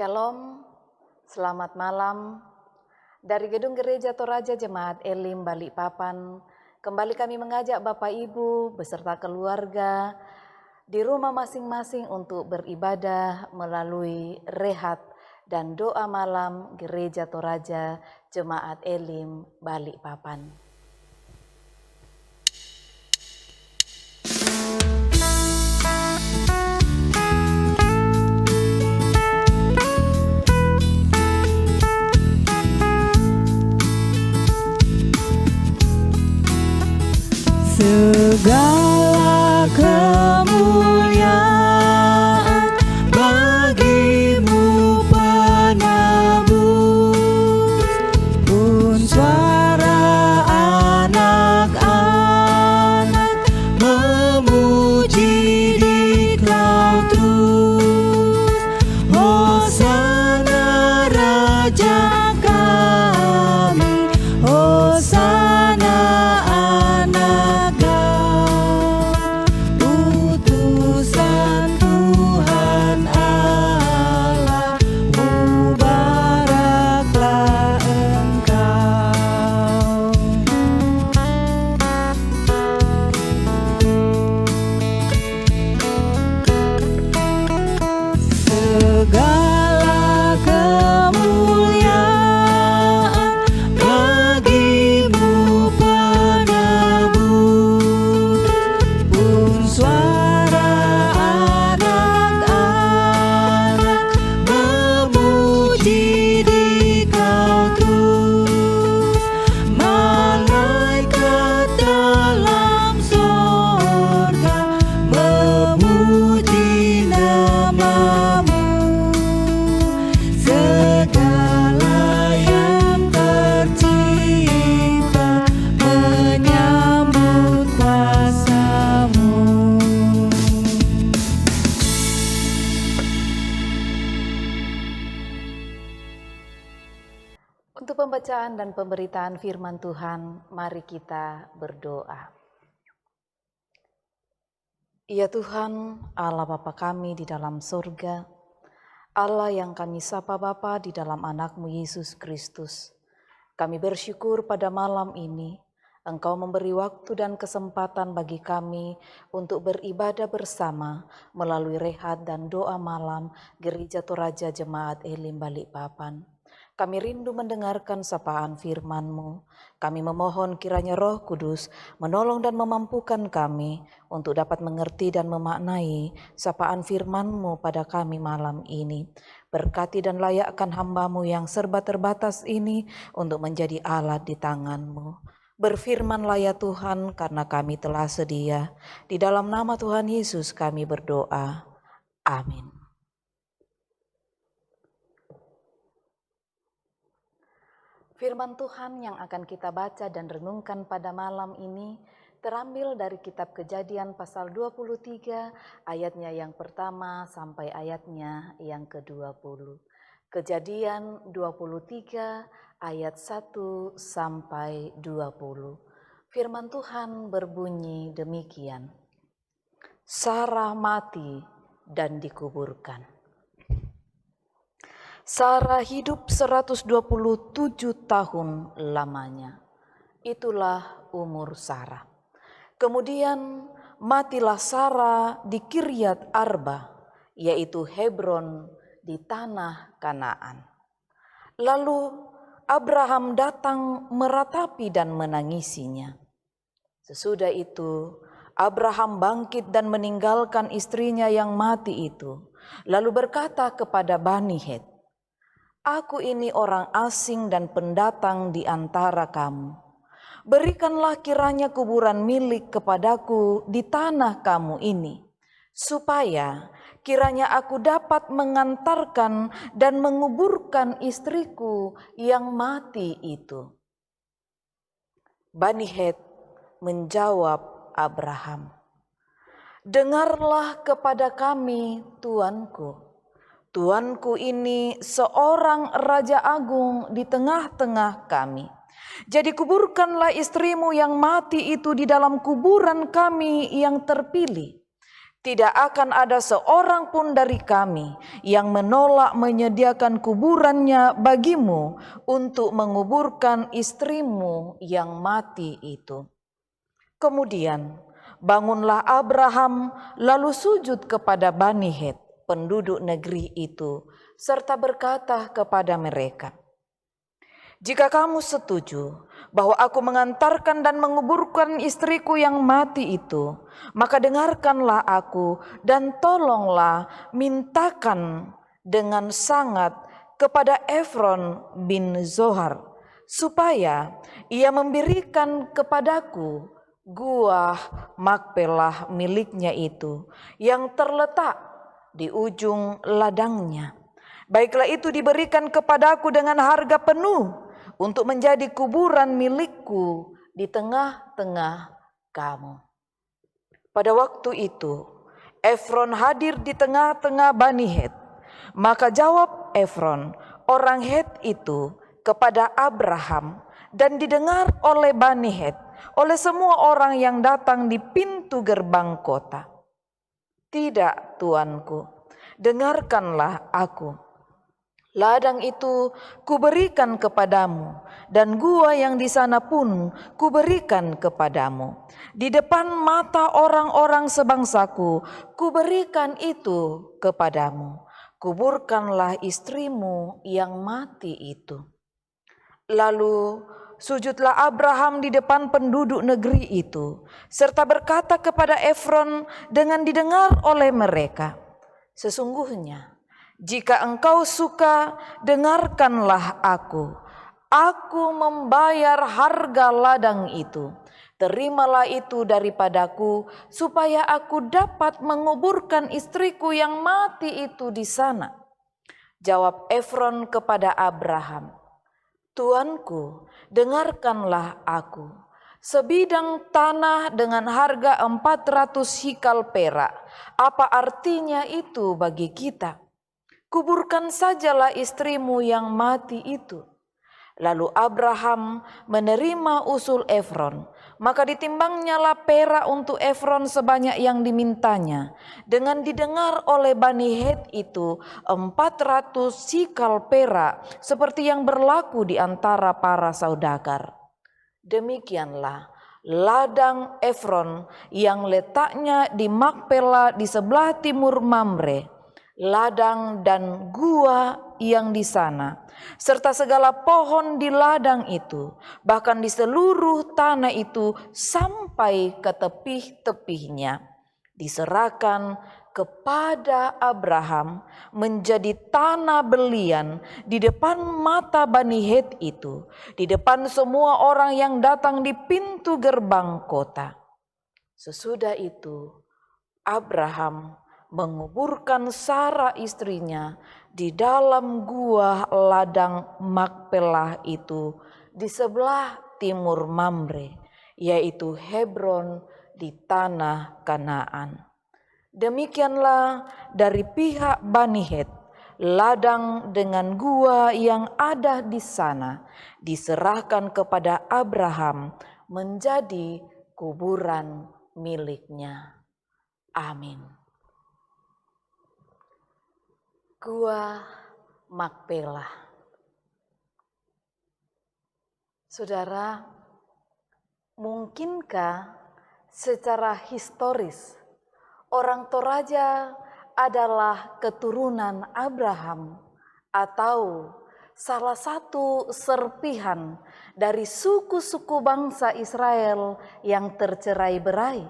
Shalom, selamat malam. Dari Gedung Gereja Toraja Jemaat Elim Balikpapan, kembali kami mengajak Bapak Ibu beserta keluarga di rumah masing-masing untuk beribadah melalui rehat dan doa malam Gereja Toraja Jemaat Elim Balikpapan. Segala kemuliaan bagimu penebus, pun suara anak-anak memuji Dikau terus. Hosana Raja kami, Hosana Untuk pembacaan dan pemberitaan firman Tuhan, mari kita berdoa. Ya Tuhan, Allah Bapa kami di dalam surga, Allah yang kami sapa Bapa di dalam anak-Mu Yesus Kristus. Kami bersyukur pada malam ini, Engkau memberi waktu dan kesempatan bagi kami untuk beribadah bersama melalui rehat dan doa malam Gereja Toraja Jemaat Elim Balikpapan. Kami rindu mendengarkan sapaan firman-Mu. Kami memohon kiranya Roh Kudus menolong dan memampukan kami untuk dapat mengerti dan memaknai sapaan firman-Mu pada kami malam ini. Berkati dan layakkan hamba-Mu yang serba terbatas ini untuk menjadi alat di tangan-Mu. Berfirmanlah ya Tuhan, karena kami telah sedia. Di dalam nama Tuhan Yesus kami berdoa. Amin. Firman Tuhan yang akan kita baca dan renungkan pada malam ini terambil dari kitab Kejadian pasal 23 ayatnya yang pertama sampai ayatnya yang ke-20. Kejadian 23 ayat 1 sampai 20. Firman Tuhan berbunyi demikian. Sarah mati dan dikuburkan. Sarah hidup 127 tahun lamanya. Itulah umur Sarah. Kemudian matilah Sarah di Kiryat Arba, yaitu Hebron di tanah Kanaan. Lalu Abraham datang meratapi dan menangisinya. Sesudah itu Abraham bangkit dan meninggalkan istrinya yang mati itu, lalu berkata kepada Bani Het, "Aku ini orang asing dan pendatang di antara kamu. Berikanlah kiranya kuburan milik kepadaku di tanah kamu ini, supaya kiranya aku dapat mengantarkan dan menguburkan istriku yang mati itu." Bani Het menjawab Abraham, "Dengarlah kepada kami, Tuanku. Tuanku ini seorang raja agung di tengah-tengah kami. Jadi kuburkanlah istrimu yang mati itu di dalam kuburan kami yang terpilih. Tidak akan ada seorang pun dari kami yang menolak menyediakan kuburannya bagimu untuk menguburkan istrimu yang mati itu. Kemudian bangunlah Abraham lalu sujud kepada Bani Het, penduduk negeri itu, serta berkata kepada mereka, "Jika kamu setuju bahwa aku mengantarkan dan menguburkan istriku yang mati itu, maka dengarkanlah aku dan tolonglah mintakan dengan sangat kepada Efron bin Zohar, supaya ia memberikan kepadaku gua Makpelah miliknya itu yang terletak di ujung ladangnya. Baiklah itu diberikan kepadaku dengan harga penuh untuk menjadi kuburan milikku di tengah-tengah kamu." Pada waktu itu, Efron hadir di tengah-tengah Bani Het. Maka jawab Efron, orang Het itu, kepada Abraham, dan didengar oleh Bani Het, oleh semua orang yang datang di pintu gerbang kota. "Tidak, tuanku, dengarkanlah aku. Ladang itu kuberikan kepadamu, dan gua yang di sana pun kuberikan kepadamu. Di depan mata orang-orang sebangsaku, kuberikan itu kepadamu. Kuburkanlah istrimu yang mati itu." Lalu sujudlah Abraham di depan penduduk negeri itu, serta berkata kepada Efron dengan didengar oleh mereka, "Sesungguhnya, jika engkau suka, dengarkanlah aku. Aku membayar harga ladang itu. Terimalah itu daripadaku, supaya aku dapat menguburkan istriku yang mati itu di sana." Jawab Efron kepada Abraham, "Tuanku, dengarkanlah aku. Sebidang tanah dengan harga 400 hikal perak, apa artinya itu bagi kita? Kuburkan sajalah istrimu yang mati itu." Lalu Abraham menerima usul Efron, maka ditimbangnyalah perak untuk Efron sebanyak yang dimintanya. Dengan didengar oleh Bani Het itu 400 sikal perak, seperti yang berlaku di antara para saudagar. Demikianlah ladang Efron yang letaknya di Makpelah di sebelah timur Mamre, ladang dan gua yang di sana, serta segala pohon di ladang itu, bahkan di seluruh tanah itu sampai ke tepih-tepihnya, diserahkan kepada Abraham menjadi tanah belian di depan mata Bani Het itu, di depan semua orang yang datang di pintu gerbang kota. Sesudah itu Abraham menguburkan Sara istrinya di dalam gua ladang Makpelah itu di sebelah timur Mamre, yaitu Hebron di tanah Kanaan. Demikianlah dari pihak Bani Het, ladang dengan gua yang ada di sana diserahkan kepada Abraham menjadi kuburan miliknya. Amin. Gua Makpelah. Saudara, mungkinkah secara historis orang Toraja adalah keturunan Abraham atau salah satu serpihan dari suku-suku bangsa Israel yang tercerai-berai?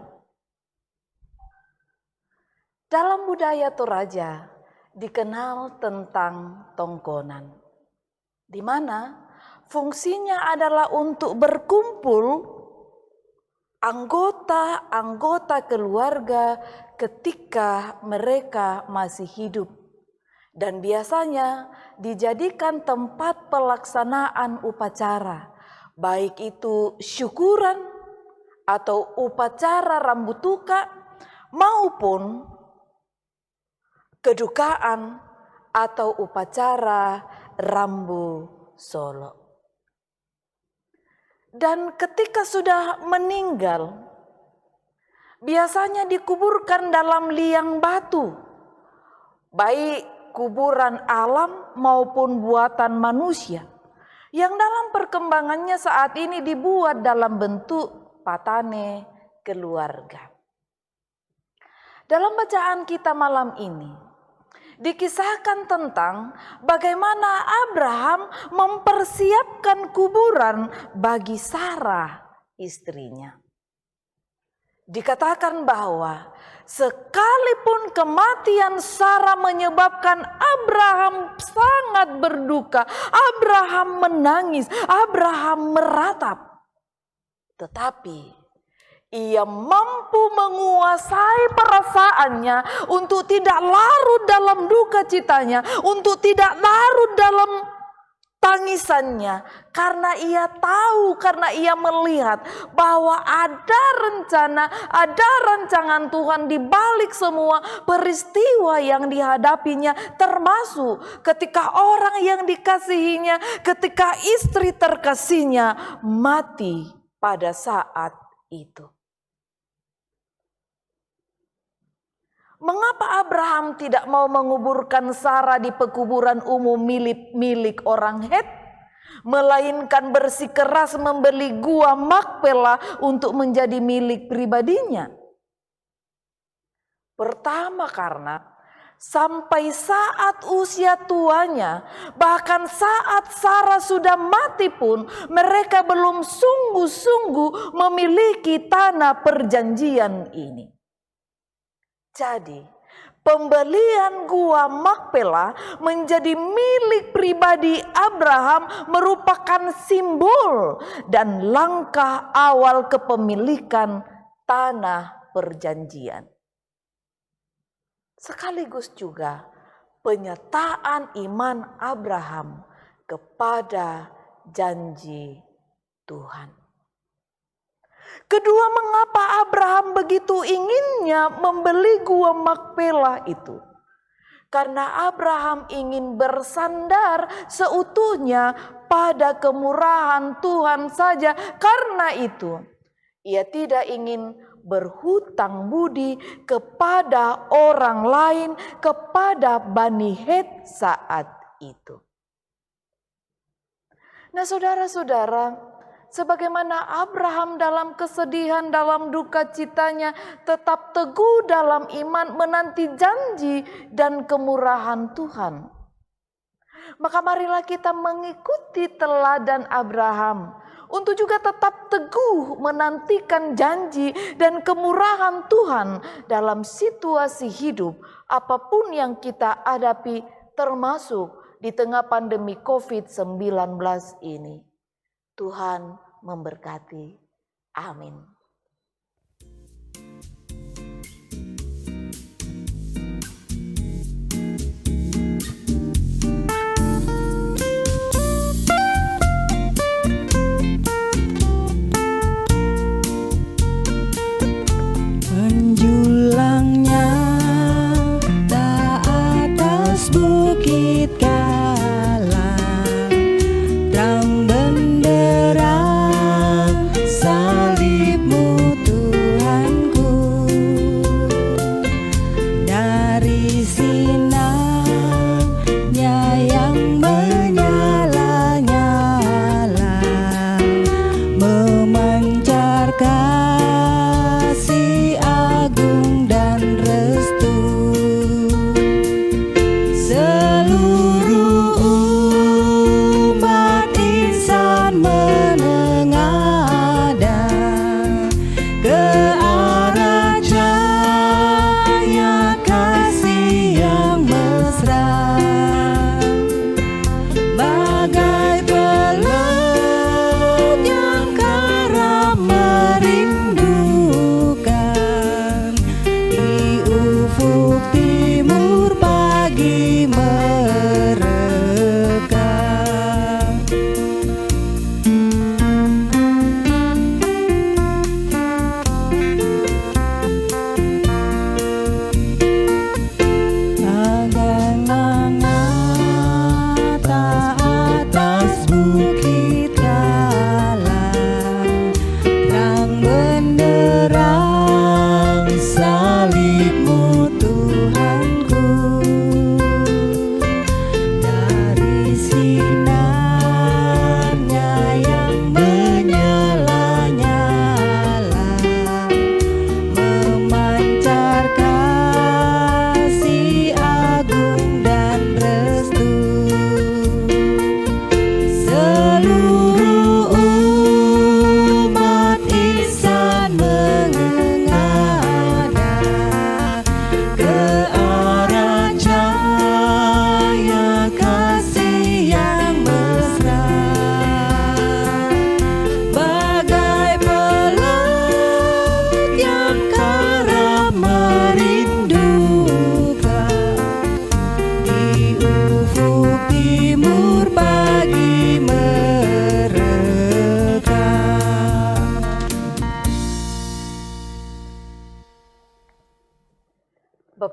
Dalam budaya Toraja dikenal tentang tongkonan, di mana fungsinya adalah untuk berkumpul anggota-anggota keluarga ketika mereka masih hidup, dan biasanya dijadikan tempat pelaksanaan upacara, baik itu syukuran atau upacara rambutuka maupun kedukaan atau upacara rambu solo. Dan ketika sudah meninggal, biasanya dikuburkan dalam liang batu, baik kuburan alam maupun buatan manusia, yang dalam perkembangannya saat ini dibuat dalam bentuk patane keluarga. Dalam bacaan kita malam ini, dikisahkan tentang bagaimana Abraham mempersiapkan kuburan bagi Sarah istrinya. Dikatakan bahwa sekalipun kematian Sarah menyebabkan Abraham sangat berduka, Abraham menangis, Abraham meratap, tetapi ia mampu menguasai perasaannya untuk tidak larut dalam duka citanya, untuk tidak larut dalam tangisannya, karena ia tahu, karena ia melihat bahwa ada rencana, ada rancangan Tuhan di balik semua peristiwa yang dihadapinya, termasuk ketika orang yang dikasihinya, ketika istri terkasihnya mati pada saat itu. Mengapa Abraham tidak mau menguburkan Sarah di pekuburan umum milik orang Het, melainkan bersikeras membeli gua Makpela untuk menjadi milik pribadinya? Pertama, karena sampai saat usia tuanya, bahkan saat Sarah sudah mati pun, mereka belum sungguh-sungguh memiliki tanah perjanjian ini. Jadi, pembelian gua Makpela menjadi milik pribadi Abraham merupakan simbol dan langkah awal kepemilikan tanah perjanjian. Sekaligus juga penyataan iman Abraham kepada janji Tuhan. Kedua, mengapa Abraham begitu inginnya membeli gua Makpela itu? Karena Abraham ingin bersandar seutuhnya pada kemurahan Tuhan saja. Karena itu, ia tidak ingin berhutang budi kepada orang lain, kepada Bani Het saat itu. Nah, saudara-saudara, sebagaimana Abraham dalam kesedihan, dalam duka citanya tetap teguh dalam iman menanti janji dan kemurahan Tuhan, maka marilah kita mengikuti teladan Abraham untuk juga tetap teguh menantikan janji dan kemurahan Tuhan dalam situasi hidup apapun yang kita hadapi, termasuk di tengah pandemi COVID-19 ini. Tuhan memberkati. Amin. Menjulangnya tak atas bukit galang, terang benderang salib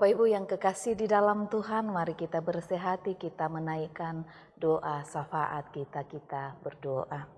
Bapak Ibu yang kekasih di dalam Tuhan, mari kita bersehati, kita menaikkan doa syafaat kita berdoa.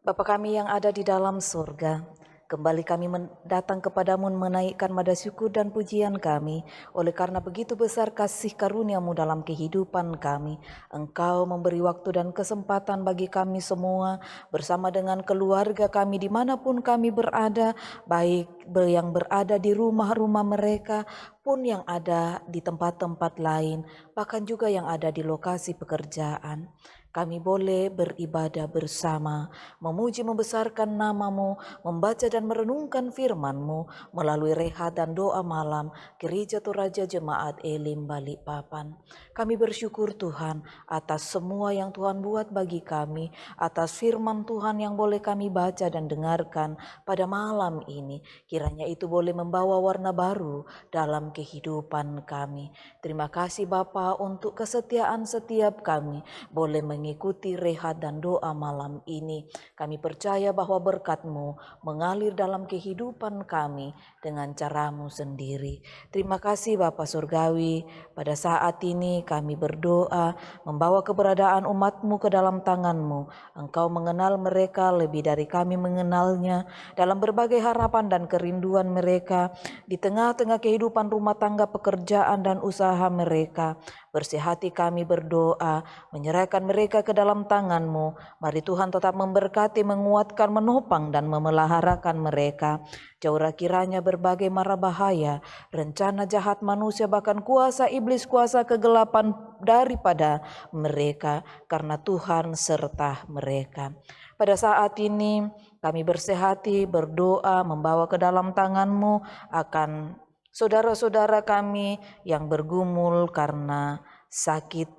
Bapa kami yang ada di dalam surga, kembali kami datang kepadamu menaikkan nada syukur dan pujian kami. Oleh karena begitu besar kasih karunia-Mu dalam kehidupan kami, Engkau memberi waktu dan kesempatan bagi kami semua bersama dengan keluarga kami dimanapun kami berada, baik yang berada di rumah-rumah mereka pun yang ada di tempat-tempat lain, bahkan juga yang ada di lokasi pekerjaan. Kami boleh beribadah bersama, memuji membesarkan nama-Mu, membaca dan merenungkan firman-Mu melalui rehat dan doa malam Gereja Toraja Jemaat Elim Balikpapan. Kami bersyukur Tuhan atas semua yang Tuhan buat bagi kami, atas firman Tuhan yang boleh kami baca dan dengarkan pada malam ini. Kiranya itu boleh membawa warna baru dalam kehidupan kami. Terima kasih Bapa untuk kesetiaan setiap kami boleh mengikuti rehat dan doa malam ini. Kami percaya bahwa berkat-Mu mengalir dalam kehidupan kami dengan cara-Mu sendiri. Terima kasih Bapa Surgawi, pada saat ini kami berdoa membawa keberadaan umat-Mu ke dalam tangan-Mu. Engkau mengenal mereka lebih dari kami mengenalnya dalam berbagai harapan dan kerinduan mereka di tengah-tengah kehidupan rumah tangga, pekerjaan dan usaha mereka. Bersihati kami berdoa, menyerahkan mereka ke dalam tangan-Mu. Mari Tuhan tetap memberkati, menguatkan, menopang dan memeliharakan mereka. Jauhlah kiranya berbagai mara bahaya, rencana jahat manusia, bahkan kuasa iblis, kuasa kegelapan daripada mereka, karena Tuhan serta mereka. Pada saat ini kami bersehati, berdoa, membawa ke dalam tangan-Mu akan saudara-saudara kami yang bergumul karena sakit.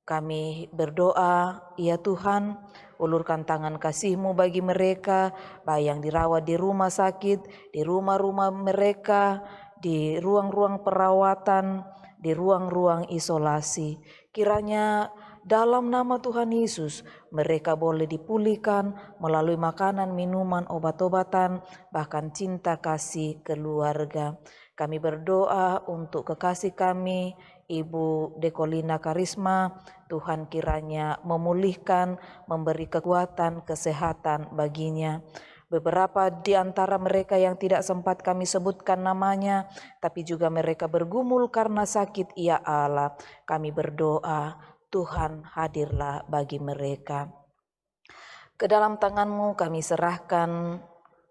Kami berdoa, ya Tuhan, ulurkan tangan kasih-Mu bagi mereka, baik yang dirawat di rumah sakit, di rumah-rumah mereka, di ruang-ruang perawatan, di ruang-ruang isolasi. Kiranya dalam nama Tuhan Yesus, mereka boleh dipulihkan melalui makanan, minuman, obat-obatan, bahkan cinta kasih keluarga. Kami berdoa untuk kekasih kami, Ibu Dekolina Karisma. Tuhan kiranya memulihkan, memberi kekuatan, kesehatan baginya. Beberapa di antara mereka yang tidak sempat kami sebutkan namanya, tapi juga mereka bergumul karena sakit, ya Allah. Kami berdoa, Tuhan hadirlah bagi mereka. Ke dalam tangan-Mu kami serahkan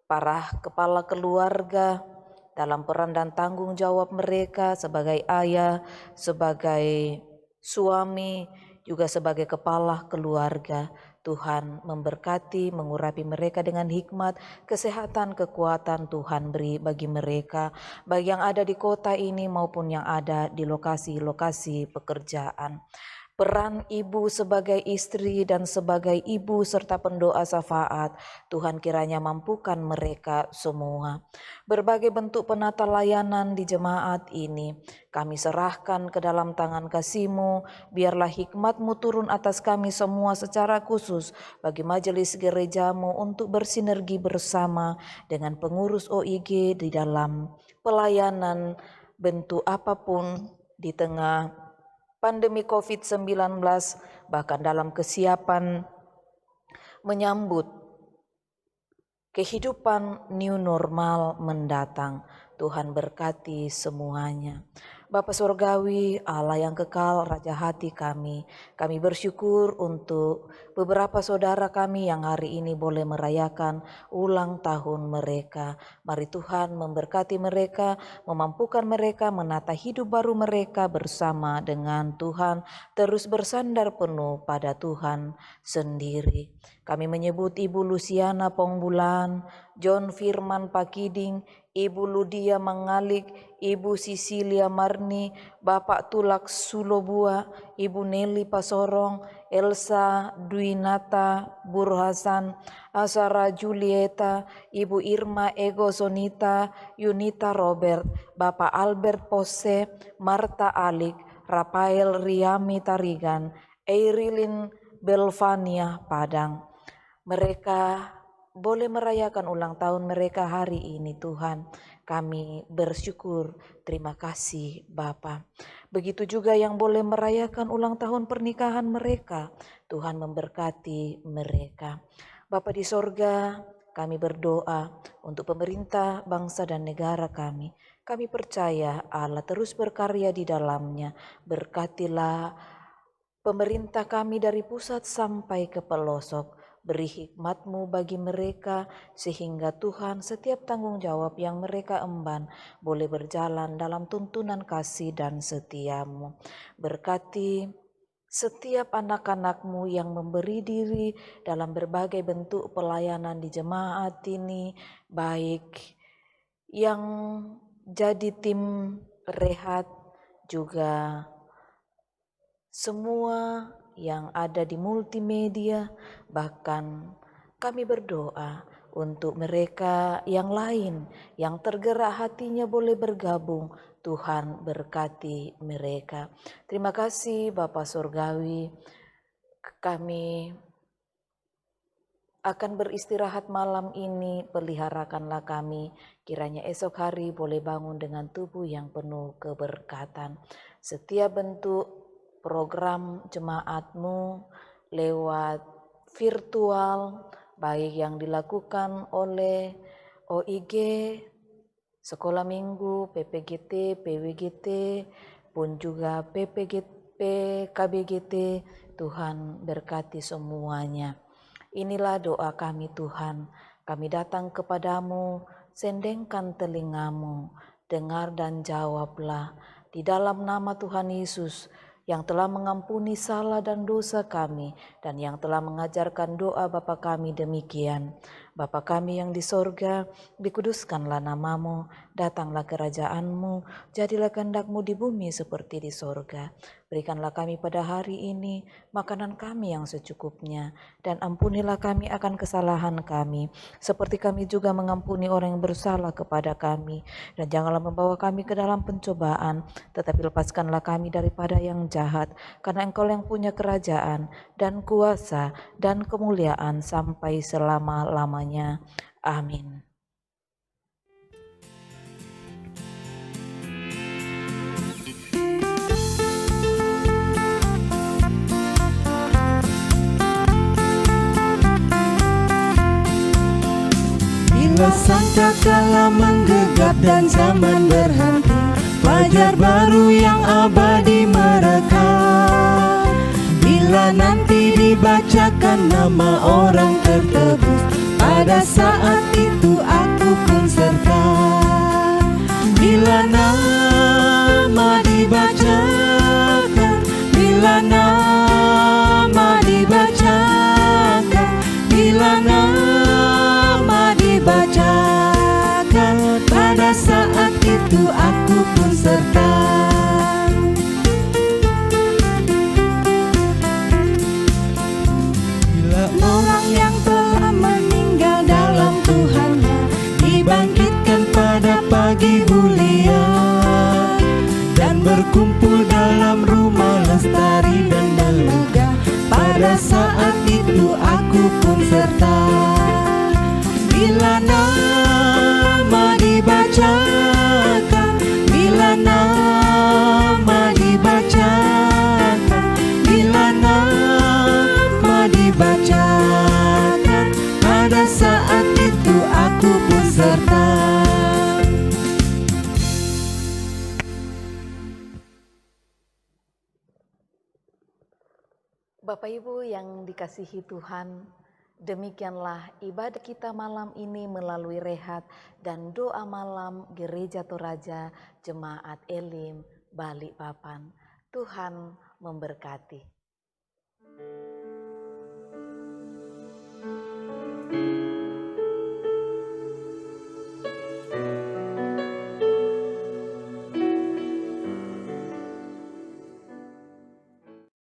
para kepala keluarga dalam peran dan tanggung jawab mereka sebagai ayah, sebagai suami, juga sebagai kepala keluarga. Tuhan memberkati, mengurapi mereka dengan hikmat, kesehatan, kekuatan Tuhan beri bagi mereka, baik yang ada di kota ini maupun yang ada di lokasi-lokasi pekerjaan. Peran ibu sebagai istri dan sebagai ibu serta pendoa syafaat, Tuhan kiranya mampukan mereka semua. Berbagai bentuk penata layanan di jemaat ini, kami serahkan ke dalam tangan kasih-Mu. Biarlah hikmat-Mu turun atas kami semua secara khusus bagi majelis gereja-Mu untuk bersinergi bersama dengan pengurus OIG di dalam pelayanan bentuk apapun di tengah pandemi COVID-19, bahkan dalam kesiapan menyambut kehidupan new normal mendatang. Tuhan berkati semuanya. Bapa Surgawi, Allah yang kekal, Raja hati kami bersyukur untuk beberapa saudara kami yang hari ini boleh merayakan ulang tahun mereka. Mari Tuhan memberkati mereka, memampukan mereka menata hidup baru mereka bersama dengan Tuhan, terus bersandar penuh pada Tuhan sendiri. Kami menyebut Ibu Luciana Pongbulan, John Firman Pakiding, Ibu Ludia Mangalik, Ibu Sisilia Marni, Bapak Tulak Sulobua, Ibu Nelly Pasorong, Elsa Dwinata Burhasan, Asara Julieta, Ibu Irma Ego Sonita, Yunita Robert, Bapak Albert Pose, Marta Alik, Rafael Riami Tarigan, Eirilin Belvania Padang. Mereka boleh merayakan ulang tahun mereka hari ini Tuhan. Kami bersyukur, terima kasih Bapa. Begitu juga yang boleh merayakan ulang tahun pernikahan mereka, Tuhan memberkati mereka. Bapa di sorga, kami berdoa untuk pemerintah, bangsa dan negara kami. Kami percaya Allah terus berkarya di dalamnya. Berkatilah pemerintah kami dari pusat sampai ke pelosok. Beri hikmat-Mu bagi mereka sehingga Tuhan setiap tanggung jawab yang mereka emban boleh berjalan dalam tuntunan kasih dan setia-Mu. Berkati setiap anak-anak-Mu yang memberi diri dalam berbagai bentuk pelayanan di jemaat ini, baik yang jadi tim rehat juga semua yang ada di multimedia, bahkan kami berdoa untuk mereka yang lain yang tergerak hatinya boleh bergabung. Tuhan berkati mereka. Terima kasih Bapa Surgawi. Kami akan beristirahat malam ini, peliharakanlah kami. Kiranya esok hari boleh bangun dengan tubuh yang penuh keberkatan. Setiap bentuk program jemaat-Mu lewat virtual, baik yang dilakukan oleh OIG, Sekolah Minggu, PPGT, PWGT, pun juga KBGT, Tuhan berkati semuanya. Inilah doa kami Tuhan, kami datang kepadamu, sendengkan telingamu, dengar dan jawablah di dalam nama Tuhan Yesus yang telah mengampuni salah dan dosa kami dan yang telah mengajarkan doa Bapa kami demikian. Bapa kami yang di sorga, dikuduskanlah namamu, datanglah kerajaan-Mu, jadilah kehendak-Mu di bumi seperti di sorga. Berikanlah kami pada hari ini makanan kami yang secukupnya, dan ampunilah kami akan kesalahan kami, seperti kami juga mengampuni orang yang bersalah kepada kami. Dan janganlah membawa kami ke dalam pencobaan, tetapi lepaskanlah kami daripada yang jahat, karena Engkau yang punya kerajaan, dan kuasa, dan kemuliaan sampai selama-lamanya. Amin. Bila sangkakala menggegap dan zaman berhenti, fajar baru yang abadi merekam. Bila nanti dibacakan nama orang tertebus, pada saat itu aku pun serta. Bila nama dibacakan, bila nama dibacakan, bila nama dibacakan, pada saat itu aku pun serta. Bila orang yang telah meninggal dalam Tuhannya dibangkitkan pada pagi mulia dan berkumpul dalam rumah lestari dan megah, pada saat itu aku pun serta. Bila nama dibacakan, bila nama dibacakan, bila nama dibacakan, pada saat itu aku pun serta. Bapak Ibu yang dikasihi Tuhan, demikianlah ibadah kita malam ini melalui rehat dan doa malam Gereja Toraja Jemaat Elim Balikpapan. Tuhan memberkati.